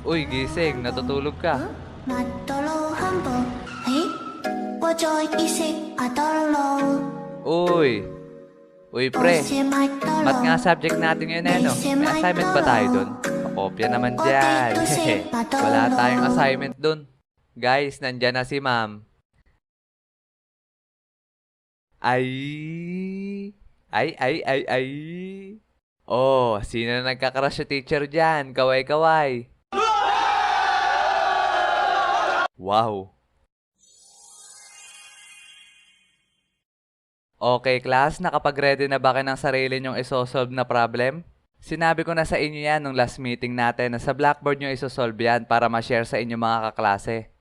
Uy, gising. Natutulog ka. 马多罗汉堡，嘿，我做一些阿多罗，Uy. Uy, 多 pre. 些麦多 Mat 罗， nga subject natin ngayon eh, no? May assignment ba tayo dun? Pakopya naman dyan. Wala tayong assignment dun. Guys, nandyan na si ma'am. Ay. Ay. Oh, sino na nagkakrush sa teacher dyan? Kaway-kaway. Wow. Okay, class, nakapag-ready na ba kayo ng sarili nyong isosolve na problem? Sinabi ko na sa inyo yan nung last meeting natin na sa Blackboard nyo isosolve yan para ma-share sa inyo mga kaklase.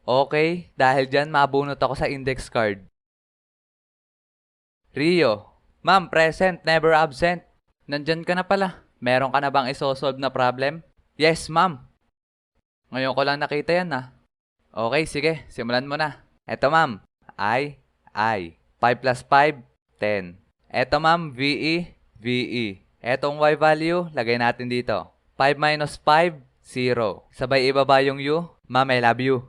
Okay, dahil dyan mabunot ako sa index card. Rio, ma'am, present, never absent. Nandyan ka na pala. Meron ka na bang isosolve na problem? Yes, ma'am. Ngayon ko lang nakita yan ah. Okay, sige, simulan mo na. Eto ma'am, I. 5 plus 5, 10. Eto ma'am, VE. Etong Y value, lagay natin dito. 5 minus 5, 0. Sabay ibaba yung U. Ma'am, I love you.